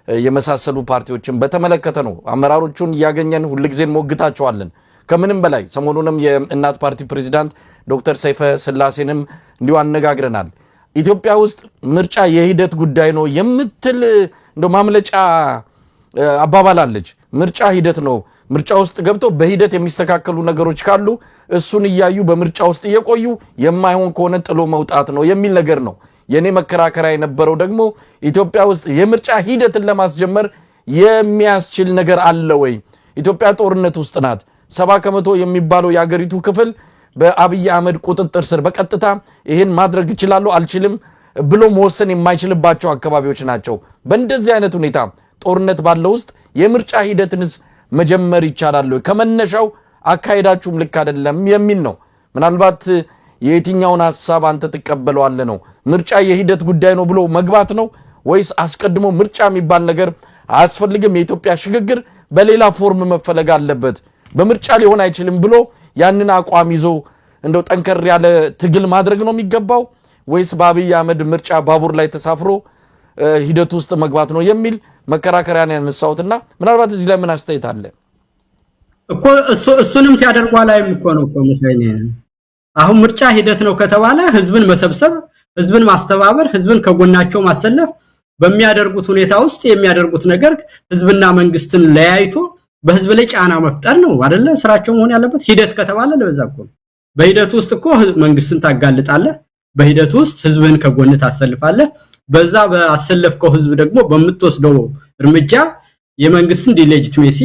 የመሳሰሉ ፓርቲዎችን በተመለከተ ነው አመራሮቹን ያገኘን ሁሉ ጊዜ ሞግታቸዋለን ከምንም በላይ ሰሞኑንም የእናት ፓርቲ ፕሬዝዳንት ዶክተር ሰይፈ ስላሴንም እንዲሁ አነጋግረናል ኢትዮጵያ ውስጥ ምርጫ የሂደት ጉዳይ ነው የምትል እንደው ማምለጫ አባባላለች ምርጫ ሂደት ነው ምርጫ ውስጥ ገብቶ በሂደት የሚስተካከሉ ነገሮች ካሉ እሱን ይያዩ በምርጫ ውስጥ እየቆዩ የማይሆን ከሆነ ጥሎ መውጣት ነው የሚል ነገር ነው የኔ መከራከሪያ የነበረው ደግሞ ኢትዮጵያ ውስጥ የምርጫ ሂደትን ለማስጀመር የሚያስችል ነገር አለ ወይ ኢትዮጵያ ጦርነት ውስጥ ናት 70% የሚባለው የአገሪቱ ክፍል በአብይ አህመድ ቁጥጥር ስር በቀጥታ ይሄን ማድረግ ይችላል አልችልም ብሎ መወሰን የማይችልባቸው አካባቢዎች ናቸው በእንደዚህ አይነት ሁኔታ ጦርነት ባለው ውስጥ የምርጫ ሂደትንስ መጀመር ይቻላል ከመነሻው አካሄዳችሁም ልክ አይደለም የሚል ነው ምናልባት የትኛውን ሐሳብ አንተ ተቀበለዋለህ ነው? ምርጫ የሂደት ጉዳይ ነው ብሎ መግባት ነው ወይስ አስቀድሞ ምርጫ የሚባል ነገር አያስፈልግም? የኢትዮጵያ ሽግግር በሌላ ፎርም መፈለግ አለበት፣ በምርጫ ሊሆን አይችልም ብሎ ያንን አቋም ይዞ እንደው ጠንከር ያለ ትግል ማድረግ ነው የሚገባው ወይስ በአብይ አህመድ ምርጫ ባቡር ላይ ተሳፍሮ ሂደት ውስጥ መግባት ነው የሚል መከራከሪያን ያነሳውትና ምናልባት እዚህ ላይ ምን አስተያየት አለ? እኮ እሱንም ሲያደርጉ አላይም እኮ ነው እኮ መሰለኝ። አሁን ምርጫ ሂደት ነው ከተባለ ህዝብን መሰብሰብ፣ ህዝብን ማስተባበር፣ ህዝብን ከጎናቸው ማሰለፍ በሚያደርጉት ሁኔታ ውስጥ የሚያደርጉት ነገር ህዝብና መንግስትን ለያይቶ በህዝብ ላይ ጫና መፍጠር ነው አይደለ? ስራቸው መሆን ያለበት። ሂደት ከተባለ ለበዛ እኮ በሂደት ውስጥ እኮ መንግስትን ታጋልጣለህ፣ በሂደት ውስጥ ህዝብን ከጎን ታሰልፋለህ። በዛ በአሰለፍከው ህዝብ ደግሞ በምትወስደው እርምጃ የመንግስትን ዲሌጂቲሜሲ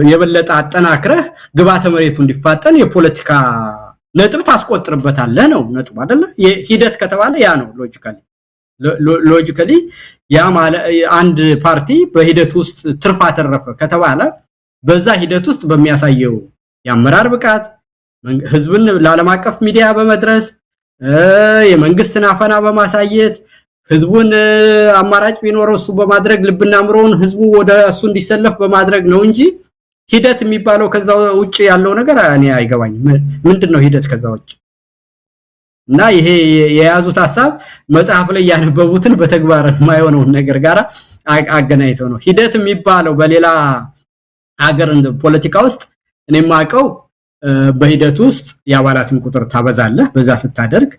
የበለጠ አጠናክረህ ግባተ መሬቱ እንዲፋጠን የፖለቲካ ነጥብ ታስቆጥርበታለህ ነው ነጥብ አይደለ? ሂደት ከተባለ ያ ነው ሎጂካሊ ያ ማለት አንድ ፓርቲ በሂደት ውስጥ ትርፍ አተረፈ ከተባለ በዛ ሂደት ውስጥ በሚያሳየው የአመራር ብቃት ህዝብን ለዓለም አቀፍ ሚዲያ በመድረስ የመንግስትን አፈና በማሳየት ህዝቡን አማራጭ ቢኖረው እሱ በማድረግ ልብና አምሮውን ህዝቡ ወደ እሱ እንዲሰለፍ በማድረግ ነው እንጂ ሂደት የሚባለው ከዛ ውጪ ያለው ነገር እኔ አይገባኝም። ምንድነው ሂደት ከዛ ውጪ? እና ይሄ የያዙት ሐሳብ መጽሐፍ ላይ ያነበቡትን በተግባር የማይሆነው ነገር ጋር አገናኝተው ነው ሂደት የሚባለው። በሌላ ሀገር ፖለቲካ ውስጥ እኔ ማቀው በሂደት ውስጥ የአባላትን ቁጥር ታበዛለህ፣ በዛ ስታደርግ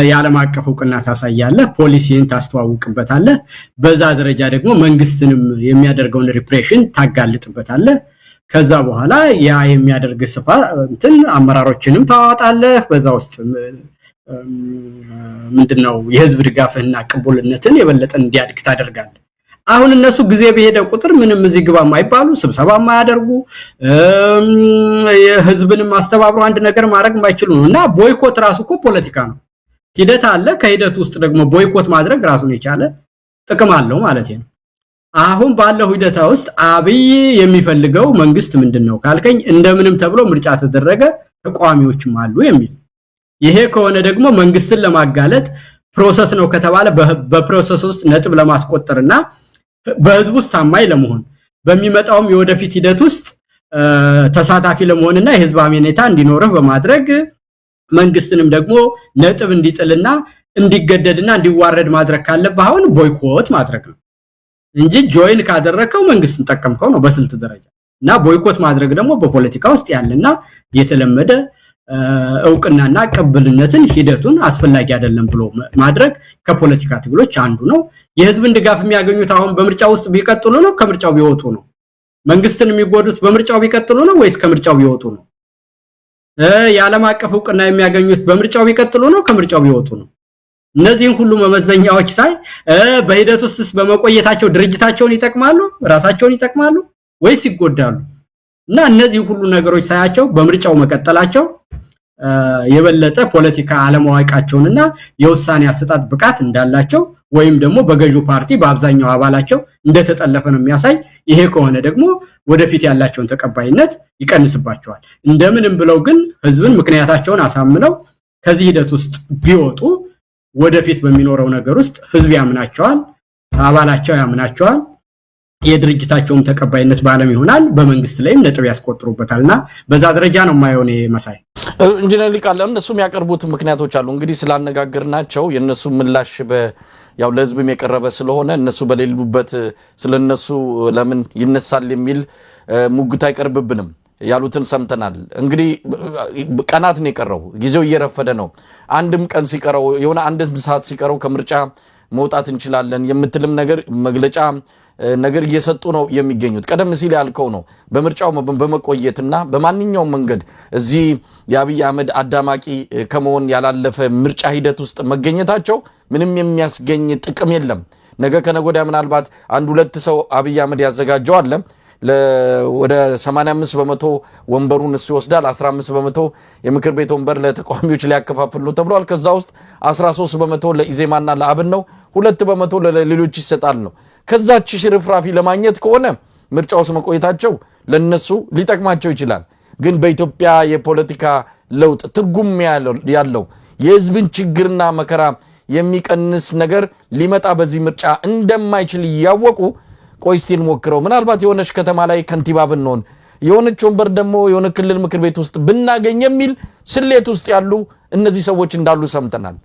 የዓለም አቀፍ ዕውቅና ታሳያለህ፣ ፖሊሲን ታስተዋውቅበታለህ፣ በዛ ደረጃ ደግሞ መንግስትንም የሚያደርገውን ሪፕሬሽን ታጋልጥበታለህ። ከዛ በኋላ ያ የሚያደርግ እንትን አመራሮችንም ታዋጣለህ። በዛ ውስጥ ምንድነው የህዝብ ድጋፍና ቅቡልነትን የበለጠ እንዲያድግ ታደርጋለህ። አሁን እነሱ ጊዜ በሄደ ቁጥር ምንም እዚህ ግባ የማይባሉ ስብሰባ የማያደርጉ የህዝብንም አስተባብሮ አንድ ነገር ማድረግ የማይችሉ ነውና ቦይኮት ራሱ እኮ ፖለቲካ ነው። ሂደት አለ። ከሂደት ውስጥ ደግሞ ቦይኮት ማድረግ ራሱን የቻለ ጥቅም አለው ማለት ነው። አሁን ባለው ሂደታ ውስጥ አብይ የሚፈልገው መንግስት ምንድነው ካልከኝ እንደምንም ተብሎ ምርጫ ተደረገ ተቋሚዎችም አሉ የሚል ይሄ ከሆነ ደግሞ መንግስትን ለማጋለጥ ፕሮሰስ ነው ከተባለ በፕሮሰስ ውስጥ ነጥብ ለማስቆጠርና በህዝብ ውስጥ ታማኝ ለመሆን በሚመጣውም የወደፊት ሂደት ውስጥ ተሳታፊ ለመሆንና የህዝብ አመኔታ እንዲኖርህ በማድረግ መንግስትንም ደግሞ ነጥብ እንዲጥልና እንዲገደድና እንዲዋረድ ማድረግ ካለበት አሁን ቦይኮት ማድረግ ነው እንጂ ጆይን ካደረከው መንግስትን ተጠቀምከው ነው በስልት ደረጃ። እና ቦይኮት ማድረግ ደግሞ በፖለቲካ ውስጥ ያለና የተለመደ ዕውቅናና ቅብልነትን ሂደቱን አስፈላጊ አይደለም ብሎ ማድረግ ከፖለቲካ ትግሎች አንዱ ነው። የህዝብን ድጋፍ የሚያገኙት አሁን በምርጫው ውስጥ ቢቀጥሉ ነው ከምርጫው ቢወጡ ነው? መንግስትን የሚጎዱት በምርጫው ቢቀጥሉ ነው ወይስ ከምርጫው ቢወጡ ነው? የዓለም አቀፍ ዕውቅና የሚያገኙት በምርጫው ቢቀጥሉ ነው ከምርጫው ቢወጡ ነው? እነዚህን ሁሉ መመዘኛዎች ሳይ በሂደት ውስጥስ በመቆየታቸው ድርጅታቸውን ይጠቅማሉ፣ ራሳቸውን ይጠቅማሉ ወይስ ይጎዳሉ? እና እነዚህ ሁሉ ነገሮች ሳያቸው በምርጫው መቀጠላቸው የበለጠ ፖለቲካ አለማዋቂያቸውንና የውሳኔ አሰጣጥ ብቃት እንዳላቸው ወይም ደግሞ በገዢው ፓርቲ በአብዛኛው አባላቸው እንደተጠለፈ ነው የሚያሳይ። ይሄ ከሆነ ደግሞ ወደፊት ያላቸውን ተቀባይነት ይቀንስባቸዋል። እንደምንም ብለው ግን ህዝብን ምክንያታቸውን አሳምነው ከዚህ ሂደት ውስጥ ቢወጡ ወደፊት በሚኖረው ነገር ውስጥ ህዝብ ያምናቸዋል፣ አባላቸው ያምናቸዋል፣ የድርጅታቸውም ተቀባይነት ባለም ይሆናል፣ በመንግስት ላይም ነጥብ ያስቆጥሩበታልና በዛ ደረጃ ነው ማየውን መሳይ ኢንጂነር ሊቃል እነሱም ያቀርቡት ምክንያቶች አሉ። እንግዲህ ስላነጋገርናቸው የነሱ ምላሽ ያው ለህዝብም የቀረበ ስለሆነ እነሱ በሌሉበት ስለነሱ ለምን ይነሳል የሚል ሙግት አይቀርብብንም ያሉትን ሰምተናል። እንግዲህ ቀናት ነው የቀረው፣ ጊዜው እየረፈደ ነው። አንድም ቀን ሲቀረው የሆነ አንድም ሰዓት ሲቀረው ከምርጫ መውጣት እንችላለን የምትልም ነገር መግለጫ ነገር እየሰጡ ነው የሚገኙት። ቀደም ሲል ያልከው ነው በምርጫው በመቆየትና በማንኛውም መንገድ እዚህ የአብይ አህመድ አዳማቂ ከመሆን ያላለፈ ምርጫ ሂደት ውስጥ መገኘታቸው ምንም የሚያስገኝ ጥቅም የለም። ነገ ከነጎዳ ምናልባት አንድ ሁለት ሰው አብይ አህመድ ያዘጋጀው አለ ወደ 85% ወንበሩን እሱ ይወስዳል፣ 15% የምክር ቤት ወንበር ለተቃዋሚዎች ሊያከፋፍል ነው ተብሏል። ከዛ ውስጥ 13% ለኢዜማና ለአብን ነው፣ 2% ለሌሎች ይሰጣል ነው። ከዛች ሽርፍራፊ ለማግኘት ከሆነ ምርጫውስ መቆየታቸው ለነሱ ሊጠቅማቸው ይችላል። ግን በኢትዮጵያ የፖለቲካ ለውጥ ትርጉም ያለው የህዝብን ችግርና መከራ የሚቀንስ ነገር ሊመጣ በዚህ ምርጫ እንደማይችል ያወቁ ቆይስቲን ሞክረው ምናልባት የሆነች ከተማ ላይ ከንቲባ ብንሆን የሆነች ወንበር ደግሞ የሆነ ክልል ምክር ቤት ውስጥ ብናገኝ የሚል ስሌት ውስጥ ያሉ እነዚህ ሰዎች እንዳሉ ሰምተናል።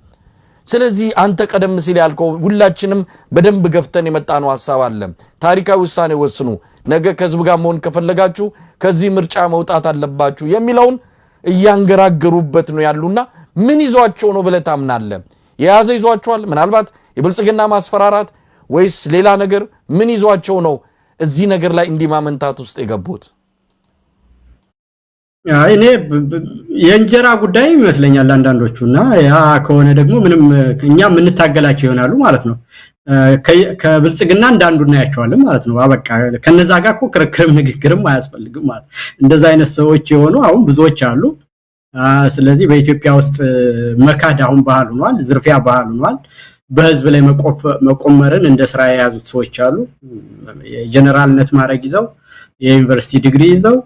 ስለዚህ አንተ ቀደም ሲል ያልከው ሁላችንም በደንብ ገፍተን የመጣነው ሐሳብ አለ። ታሪካዊ ውሳኔ ወስኑ፣ ነገ ከህዝብ ጋር መሆን ከፈለጋችሁ ከዚህ ምርጫ መውጣት አለባችሁ የሚለውን እያንገራገሩበት ነው ያሉና ምን ይዟቸው ነው ብለህ ታምናለህ? የያዘ ይዟቸዋል? ምናልባት የብልጽግና ማስፈራራት ወይስ ሌላ ነገር? ምን ይዟቸው ነው እዚህ ነገር ላይ እንዲማመንታት ውስጥ የገቡት? እኔ የእንጀራ ጉዳይ ይመስለኛል አንዳንዶቹና ያ ከሆነ ደግሞ ምንም እኛ የምንታገላቸው ይሆናሉ ማለት ነው። ከብልጽግና እንዳንዱና ያቸዋል ማለት ነው። አበቃ ከነዛ ጋር እኮ ክርክርም ንግግርም አያስፈልግም ማለት እንደዛ አይነት ሰዎች የሆኑ አሁን ብዙዎች አሉ። ስለዚህ በኢትዮጵያ ውስጥ መካድ አሁን ባህል ሆኗል፣ ዝርፊያ ባህል ሆኗል። በህዝብ ላይ መቆመርን እንደ ስራ የያዙት ሰዎች አሉ። የጀነራልነት ማዕረግ ይዘው የዩኒቨርሲቲ ዲግሪ ይዘው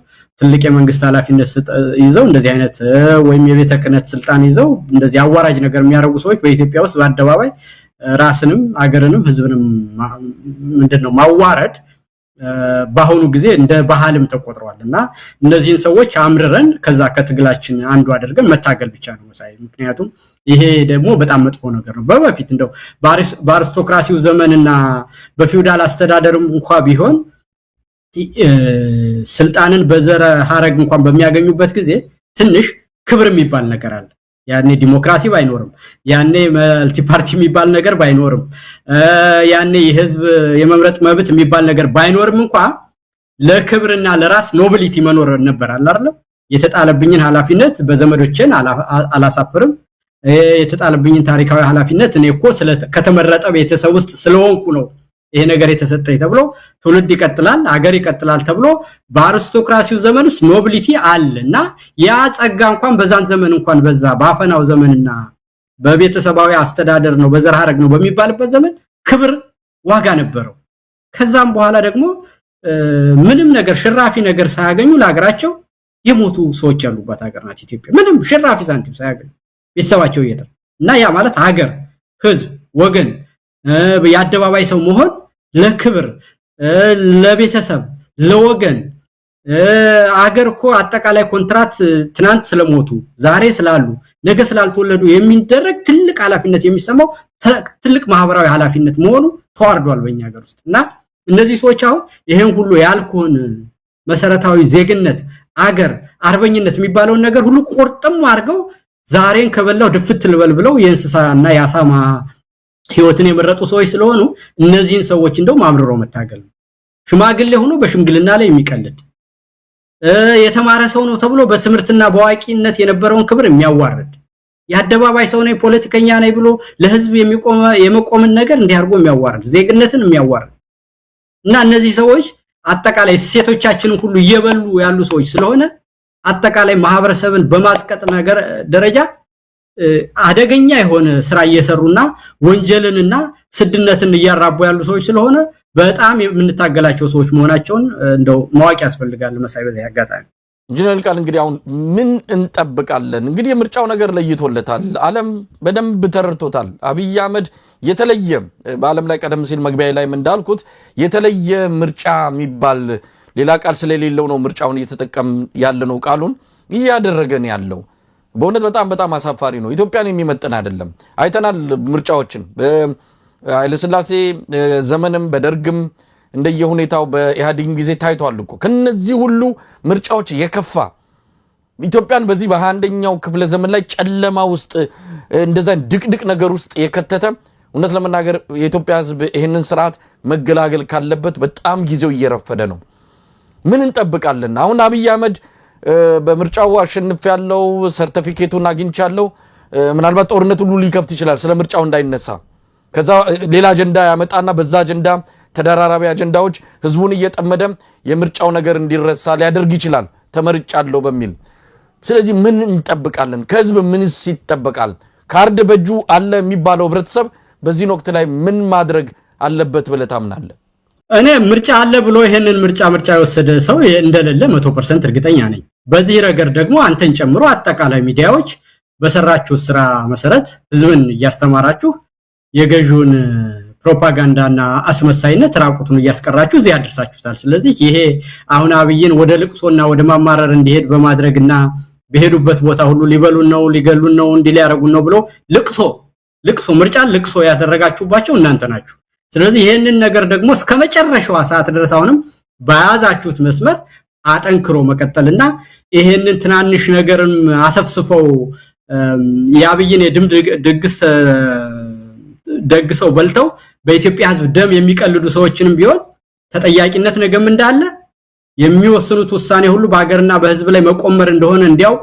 ትልቅ የመንግስት ኃላፊነት ይዘው እንደዚህ አይነት ወይም የቤተ ክህነት ስልጣን ይዘው እንደዚህ አዋራጅ ነገር የሚያደርጉ ሰዎች በኢትዮጵያ ውስጥ በአደባባይ ራስንም አገርንም ህዝብንም ምንድነው ማዋረድ በአሁኑ ጊዜ እንደ ባህልም ተቆጥሯልና እነዚህን ሰዎች አምርረን ከዛ ከትግላችን አንዱ አድርገን መታገል ብቻ ነው መሳይ። ምክንያቱም ይሄ ደግሞ በጣም መጥፎ ነገር ነው። በፊት እንደው በአሪስቶክራሲው ዘመንና በፊውዳል አስተዳደርም እንኳን ቢሆን ስልጣንን በዘረ ሐረግ እንኳን በሚያገኙበት ጊዜ ትንሽ ክብር የሚባል ነገር አለ። ያኔ ዲሞክራሲ ባይኖርም ያኔ መልቲ ፓርቲ የሚባል ነገር ባይኖርም ያኔ የህዝብ የመምረጥ መብት የሚባል ነገር ባይኖርም እንኳን ለክብርና ለራስ ኖቢሊቲ መኖር ነበር አይደል? የተጣለብኝን ኃላፊነት በዘመዶቼን አላሳፍርም፣ የተጣለብኝን ታሪካዊ ኃላፊነት እኔ እኮ ከተመረጠ ቤተሰብ ውስጥ ስለሆንኩ ነው ይሄ ነገር የተሰጠኝ ተብሎ ትውልድ ይቀጥላል፣ አገር ይቀጥላል ተብሎ በአሪስቶክራሲው ዘመን ውስጥ ኖቢሊቲ አለና ያ ጸጋ እንኳን በዛን ዘመን እንኳን በዛ ባፈናው ዘመንና በቤተሰባዊ አስተዳደር ነው በዘር ሐረግ ነው በሚባልበት ዘመን ክብር ዋጋ ነበረው። ከዛም በኋላ ደግሞ ምንም ነገር ሽራፊ ነገር ሳያገኙ ለሀገራቸው የሞቱ ሰዎች ያሉባት ሀገር ናት ኢትዮጵያ። ምንም ሽራፊ ሳንቲም ሳያገኙ ቤተሰባቸው ይየተር እና ያ ማለት ሀገር፣ ህዝብ፣ ወገን የአደባባይ ሰው መሆን ለክብር ለቤተሰብ ለወገን አገር እኮ አጠቃላይ ኮንትራት ትናንት ስለሞቱ ዛሬ ስላሉ ነገ ስላልተወለዱ የሚደረግ ትልቅ ኃላፊነት የሚሰማው ትልቅ ማህበራዊ ኃላፊነት መሆኑ ተዋርዷል በእኛ ሀገር ውስጥ እና እነዚህ ሰዎች አሁን ይሄን ሁሉ ያልኩን መሰረታዊ ዜግነት አገር አርበኝነት የሚባለው ነገር ሁሉ ቆርጥም አድርገው ዛሬን ከበላው ድፍት ልበል ብለው የእንስሳና ያሳማ ህይወትን የመረጡ ሰዎች ስለሆኑ እነዚህን ሰዎች እንደው ማምርሮ መታገል ነው። ሽማግሌ ሆኖ በሽምግልና ላይ የሚቀልድ የተማረ ሰው ነው ተብሎ በትምህርትና በዋቂነት የነበረውን ክብር የሚያዋርድ የአደባባይ ሰው ነኝ ፖለቲከኛ ነኝ ብሎ ለህዝብ የመቆምን ነገር እንዲያርጎ የሚያዋርድ ዜግነትን የሚያዋርድ እና እነዚህ ሰዎች አጠቃላይ ሴቶቻችንን ሁሉ እየበሉ ያሉ ሰዎች ስለሆነ አጠቃላይ ማህበረሰብን በማስቀጥ ነገር ደረጃ አደገኛ የሆነ ስራ እየሰሩና ወንጀልንና ስድነትን እያራቡ ያሉ ሰዎች ስለሆነ በጣም የምንታገላቸው ሰዎች መሆናቸውን እንደው ማወቅ ያስፈልጋል መሳይ። በዚህ አጋጣሚ ጀነራል ቃል እንግዲህ አሁን ምን እንጠብቃለን? እንግዲህ የምርጫው ነገር ለይቶለታል፣ ዓለም በደንብ ተረድቶታል። አብይ አህመድ የተለየ በዓለም ላይ ቀደም ሲል መግቢያ ላይ እንዳልኩት የተለየ ምርጫ የሚባል ሌላ ቃል ስለሌለው ነው ምርጫውን እየተጠቀም ያለነው ቃሉን ያደረገን ያለው በእውነት በጣም አሳፋሪ ነው። ኢትዮጵያን የሚመጥን አይደለም። አይተናል ምርጫዎችን በኃይለሥላሴ ዘመንም በደርግም እንደየሁኔታው በኢህአዴግ ጊዜ ታይቷል እኮ። ከነዚህ ሁሉ ምርጫዎች የከፋ ኢትዮጵያን በዚህ በ21ኛው ክፍለ ዘመን ላይ ጨለማ ውስጥ እንደዛ ድቅድቅ ነገር ውስጥ የከተተ እውነት ለመናገር የኢትዮጵያ ሕዝብ ይሄንን ስርዓት መገላገል ካለበት በጣም ጊዜው እየረፈደ ነው። ምን እንጠብቃለን? አሁን አብይ አህመድ በምርጫው አሸንፍ ያለው ሰርቲፊኬቱን አግኝቻለሁ ምናልባት ጦርነት ሁሉ ሊከፍት ይችላል ስለ ምርጫው እንዳይነሳ። ከዛ ሌላ አጀንዳ ያመጣና በዛ አጀንዳ ተደራራቢ አጀንዳዎች ህዝቡን እየጠመደ የምርጫው ነገር እንዲረሳ ሊያደርግ ይችላል ተመርጫለሁ በሚል። ስለዚህ ምን እንጠብቃለን? ከህዝብ ምንስ ይጠበቃል? ካርድ በጁ አለ የሚባለው ህብረተሰብ በዚህ ወቅት ላይ ምን ማድረግ አለበት ብለህ ታምናለህ? እኔ ምርጫ አለ ብሎ ይሄንን ምርጫ የወሰደ ሰው እንደሌለ 100% እርግጠኛ ነኝ። በዚህ ረገድ ደግሞ አንተን ጨምሮ አጠቃላይ ሚዲያዎች በሰራችሁ ስራ መሰረት ህዝብን እያስተማራችሁ የገዥውን ፕሮፓጋንዳና አስመሳይነት ራቁቱን እያስቀራችሁ እዚህ አድርሳችሁታል። ስለዚህ ይሄ አሁን አብይን ወደ ልቅሶና ወደ ማማረር እንዲሄድ በማድረግና በሄዱበት ቦታ ሁሉ ሊበሉን ነው ሊገሉን ነው እንዲሊያረጉን ነው ብሎ ልቅሶ ምርጫን ልቅሶ ያደረጋችሁባቸው እናንተ ናችሁ። ስለዚህ ይሄንን ነገር ደግሞ እስከመጨረሻው ሰዓት ድረስ አሁንም በያዛችሁት መስመር አጠንክሮ መቀጠልና ይሄንን ትናንሽ ነገርም አሰፍስፈው ያብይን የድም ድግስ ደግሰው በልተው በኢትዮጵያ ህዝብ ደም የሚቀልዱ ሰዎችንም ቢሆን ተጠያቂነት ነገም እንዳለ የሚወስኑት ውሳኔ ሁሉ በአገርና በህዝብ ላይ መቆመር እንደሆነ እንዲያውቁ